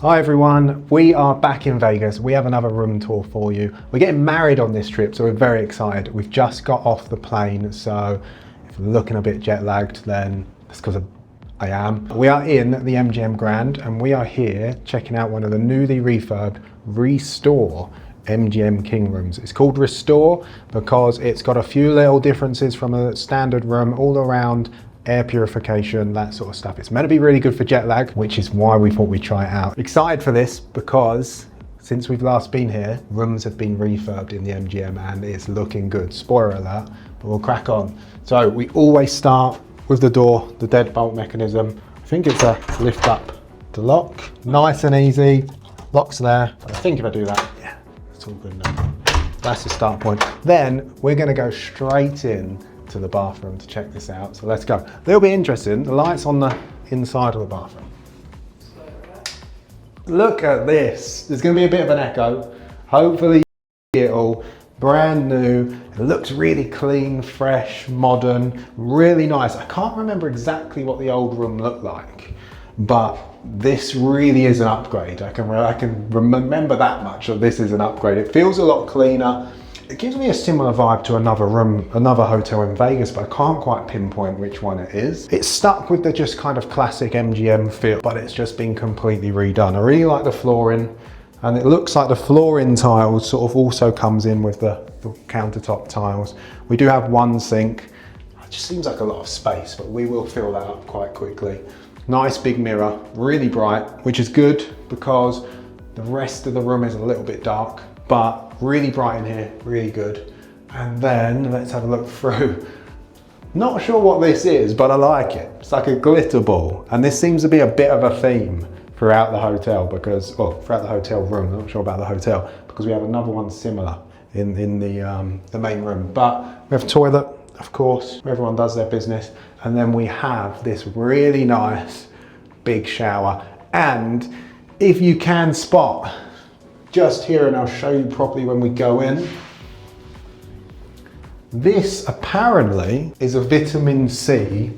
Hi everyone, we are back in Vegas. We have another room tour for you. We're getting married on this trip, so we're very excited. We've just got off the plane, so if you're looking a bit jet lagged, then that's because I am. We are in the MGM Grand, and we are here checking out one of the newly refurbed Restore MGM King rooms. It's called Restore because it's got a few little differences from a standard room all around. Air purification, that sort of stuff. It's meant to be really good for jet lag, which is why we thought we'd try it out. Excited for this because since we've last been here, rooms have been refurbed in the MGM and it's looking good. Spoiler alert, but we'll crack on. So we always start with the door, the deadbolt mechanism. I think it's a lift up to lock. Nice and easy. Lock's there. I think if I do that, yeah, it's all good now. That's the start point. Then we're gonna go straight in to the bathroom to check this out. So let's go. They'll be interesting. The lights on the inside of the bathroom. Look at this. There's going to be a bit of an echo. Hopefully you get it all. Brand new. It looks really clean, fresh, modern, really nice. I can't remember exactly what the old room looked like, but this really is an upgrade. I can remember that much, that this is an upgrade. It feels a lot cleaner. It gives me a similar vibe to another hotel in Vegas, but I can't quite pinpoint which one it is. It's stuck with the just kind of classic MGM feel, but it's just been completely redone. I really like the flooring, and it looks like the flooring tiles sort of also comes in with the countertop tiles. We do have one sink. It just seems like a lot of space, but we will fill that up quite quickly. Nice big mirror, really bright, which is good because the rest of the room is a little bit dark, but really bright in here, really good. And then let's have a look through. Not sure what this is, but I like it. It's like a glitter ball. And this seems to be a bit of a theme throughout the hotel because, well, throughout the hotel room, I'm not sure about the hotel, because we have another one similar in the main room. But we have a toilet, of course, where everyone does their business. And then we have this really nice big shower. And if you can spot, just here, and I'll show you properly when we go in. This apparently is a vitamin C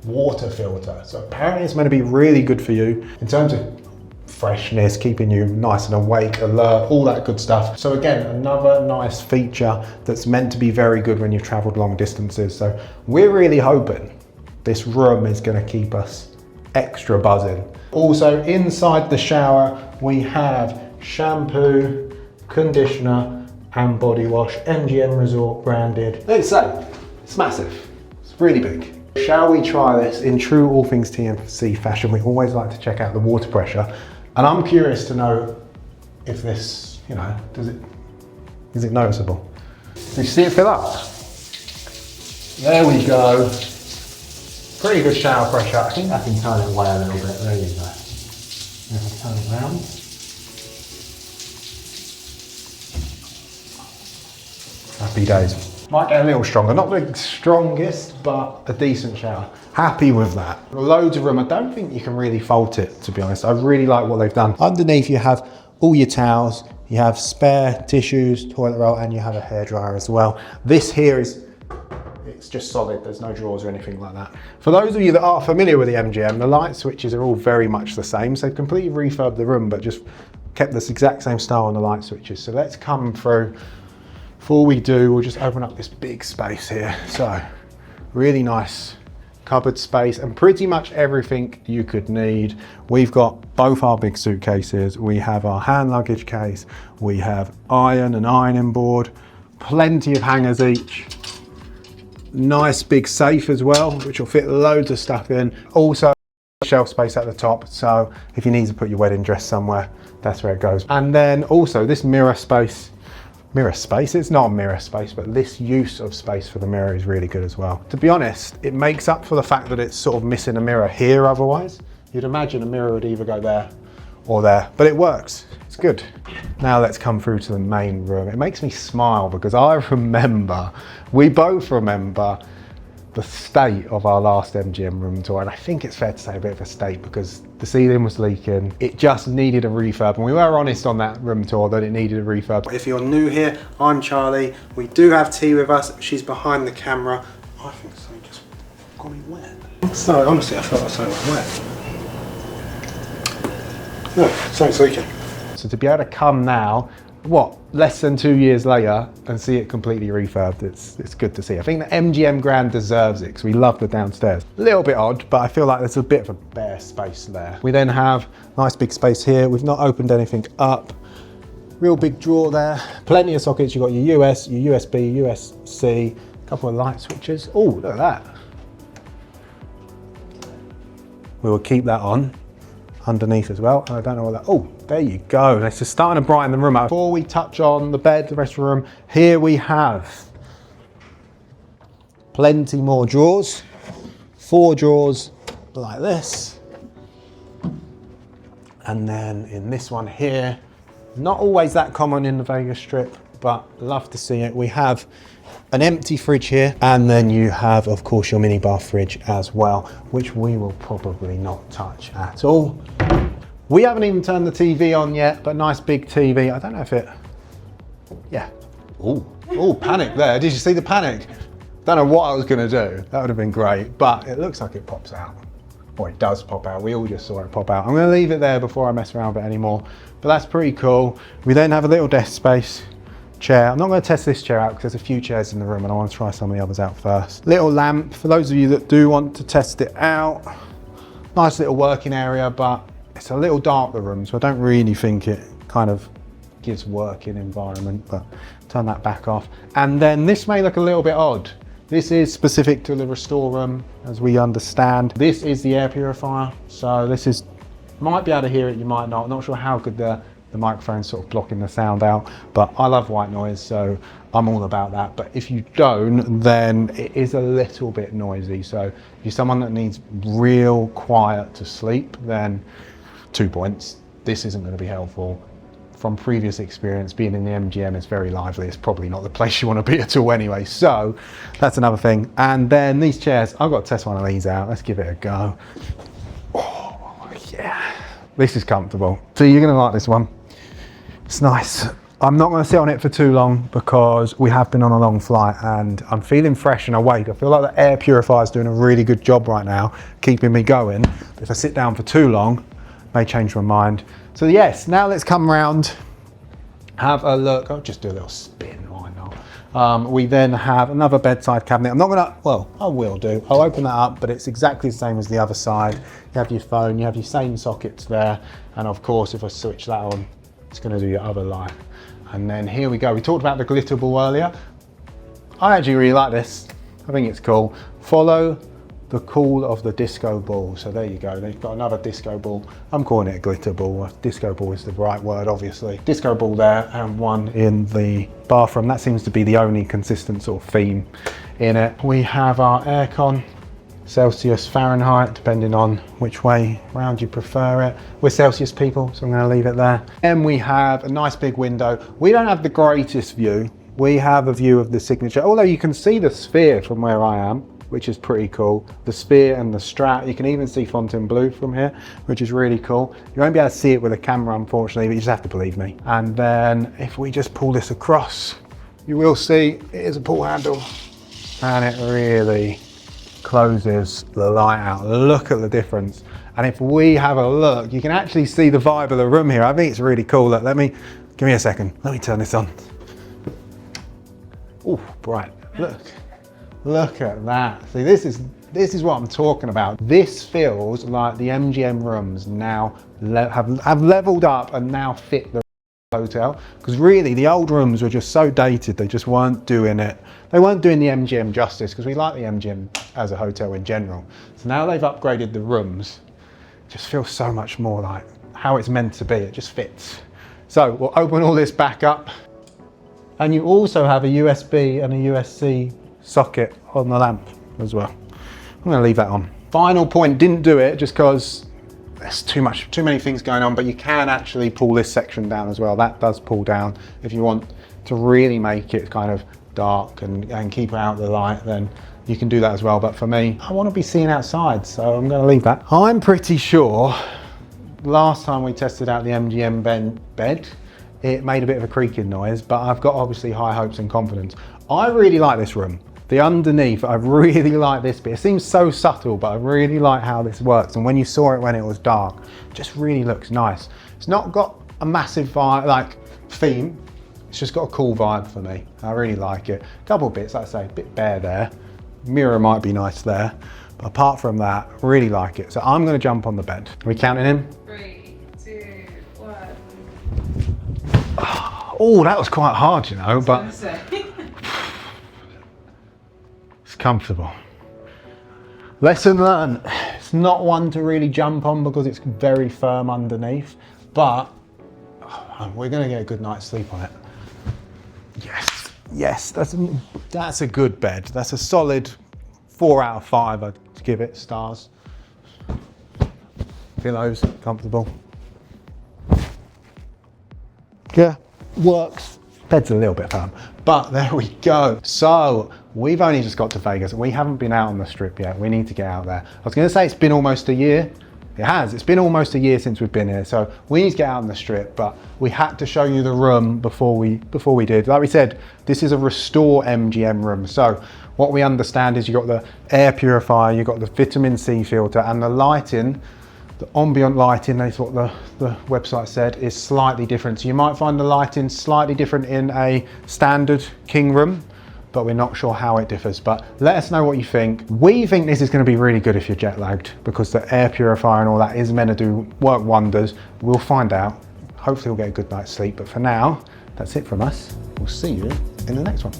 water filter. So apparently it's meant to be really good for you in terms of freshness, keeping you nice and awake, alert, all that good stuff. So again, another nice feature that's meant to be very good when you've traveled long distances. So we're really hoping this room is gonna keep us extra buzzing. Also inside the shower, we have shampoo, conditioner, and body wash, MGM Resort branded. Let's say, it's massive, it's really big. Shall we try this in true All Things T&C fashion? We always like to check out the water pressure, and I'm curious to know if this, you know, is it noticeable? Do you see it fill up? There we go. Pretty good shower pressure. I think I can turn it away a little bit. There you go. Maybe turn it around. Happy days. Might get a little stronger, not the strongest, but a decent shower. Happy with that. Loads of room. I don't think you can really fault it, to be honest. I really like what they've done. Underneath you have all your towels, you have spare tissues, toilet roll, and you have a hairdryer as well. This here it's just solid. There's no drawers or anything like that. For those of you that are familiar with the MGM, the light switches are all very much the same. So they've completely refurbed the room, but just kept this exact same style on the light switches. So let's come through. Before we do, we'll just open up this big space here. So, really nice cupboard space and pretty much everything you could need. We've got both our big suitcases. We have our hand luggage case. We have iron and ironing board. Plenty of hangers each. Nice big safe as well, which will fit loads of stuff in. Also, shelf space at the top. So, if you need to put your wedding dress somewhere, that's where it goes. And then also this mirror space. It's not a mirror space, but this use of space for the mirror is really good as well. To be honest, it makes up for the fact that it's sort of missing a mirror here otherwise. You'd imagine a mirror would either go there or there, but it works. It's good. Now let's come through to the main room. It makes me smile because we both remember the state of our last MGM room tour, and I think it's fair to say a bit of a state because the ceiling was leaking. It just needed a refurb, and we were honest on that room tour that it needed a refurb. If you're new here, I'm Charlie. We do have T with us. She's behind the camera. I think something just got me wet. So honestly, I felt like something was wet. No, something's leaking. So to be able to come now, what, less than 2 years later, and see it completely refurbed, it's good to see. I think the MGM Grand deserves it because we love the downstairs. A little bit odd, but I feel like there's a bit of a bare space there. We then have nice big space here. We've not opened anything up. Real big drawer there. Plenty of sockets. You've got your US, your USB, USB-C, a couple of light switches. Oh, look at that. We will keep that on underneath as well. I don't know what that, oh, there you go. It's just starting to brighten the room up. Before we touch on the bed, the rest of the room, here we have plenty more drawers. 4 drawers like this. And then in this one here, not always that common in the Vegas Strip, but love to see it. We have an empty fridge here, and then you have, of course, your mini bar fridge as well, which we will probably not touch at all. We haven't even turned the TV on yet, but nice big TV. I don't know if it, yeah. Oh, panic there. Did you see the panic? Don't know what I was gonna do. That would have been great, but it looks like it pops out. Or it does pop out. We all just saw it pop out. I'm gonna leave it there before I mess around with it anymore, but that's pretty cool. We then have a little desk space. Chair. I'm not going to test this chair out because there's a few chairs in the room and I want to try some of the others out first. Little lamp for those of you that do want to test it out. Nice little working area, but it's a little dark, the room, so I don't really think it kind of gives working environment, but turn that back off. And then this may look a little bit odd. This is specific to the restore room, as we understand. This is the air purifier, so this is, might be able to hear it, you might not. Not sure how good the microphone's sort of blocking the sound out, but I love white noise, so I'm all about that. But if you don't, then it is a little bit noisy. So if you're someone that needs real quiet to sleep, then 2 points. This isn't going to be helpful. From previous experience, being in the MGM is very lively. It's probably not the place you want to be at all anyway. So that's another thing. And then these chairs, I've got to test one of these out. Let's give it a go. Oh, yeah. This is comfortable. So you're going to like this one. It's nice. I'm not going to sit on it for too long because we have been on a long flight and I'm feeling fresh and awake. I feel like the air purifier is doing a really good job right now, keeping me going. But if I sit down for too long, I may change my mind. So yes, now let's come around, have a look. I'll just do a little spin, why not? We then have another bedside cabinet. I'm not going to, well, I will do. I'll open that up, but it's exactly the same as the other side. You have your phone, you have your same sockets there. And of course, if I switch that on, it's going to do your other light. And then here we go. We talked about the glitter ball earlier. I actually really like this. I think it's cool. Follow the call of the disco ball. So there you go. They've got another disco ball. I'm calling it a glitter ball. Disco ball is the right word, obviously. Disco ball there and one in the bathroom. That seems to be the only consistent sort of theme in it. We have our aircon. Celsius, Fahrenheit, depending on which way round you prefer it. We're Celsius people, so I'm going to leave it there. And we have a nice big window. We don't have the greatest view. We have a view of the signature, although you can see the sphere from where I am, which is pretty cool. The sphere and the Strat. You can even see Fontainebleau from here, which is really cool. You won't be able to see it with a camera, unfortunately, but you just have to believe me. And then if we just pull this across, you will see it is a pull handle and it really closes the light out. Look at the difference. And if we have a look, you can actually see the vibe of the room here. I think it's really cool. Look, give me a second. Let me turn this on. Oh, bright. Look at that. See, this is what I'm talking about. This feels like the MGM rooms now have leveled up and now fit the hotel, because really the old rooms were just so dated. They just weren't doing it. They weren't doing the MGM justice, because we like the MGM as a hotel in general. So now they've upgraded the rooms. It just feels so much more like how it's meant to be. It just fits. So we'll open all this back up. And you also have a USB and a USB-C socket on the lamp as well. I'm going to leave that on. Final point, didn't do it just because there's too many things going on, but you can actually pull this section down as well. That does pull down. If you want to really make it kind of dark and keep out the light, then you can do that as well. But for me, I want to be seen outside, so I'm going to leave that. I'm pretty sure last time we tested out the MGM bed, it made a bit of a creaking noise, but I've got obviously high hopes and confidence. I really like this room. The underneath, I really like this bit. It seems so subtle, but I really like how this works. And when you saw it when it was dark, it just really looks nice. It's not got a massive vibe, like theme. It's just got a cool vibe for me. I really like it. A couple of bits, like I say, a bit bare there. Mirror might be nice there. But apart from that, really like it. So I'm gonna jump on the bed. Are we counting in? 3, 2, 1. Oh, that was quite hard, you know, but it's comfortable. Lesson learned. It's not one to really jump on because it's very firm underneath, but we're gonna get a good night's sleep on it. Yes, yes, that's a good bed. That's a solid 4 out of 5. I'd give it stars. Pillows, comfortable. Yeah, works. Bed's a little bit firm, but there we go. So we've only just got to Vegas. We haven't been out on the strip yet. We need to get out there. I was gonna say it's been almost a year. It has, it's been almost a year since we've been here. So we need to get out on the strip, but we had to show you the room before we did. Like we said, this is a restore MGM room. So what we understand is you've got the air purifier, you've got the vitamin C filter, and the lighting, the ambient lighting, that's what the website said, is slightly different. So you might find the lighting slightly different in a standard king room, but we're not sure how it differs. But let us know what you think. We think this is going to be really good if you're jet lagged, because the air purifier and all that is meant to work wonders. We'll find out. Hopefully we'll get a good night's sleep. But for now, that's it from us. We'll see you in the next one.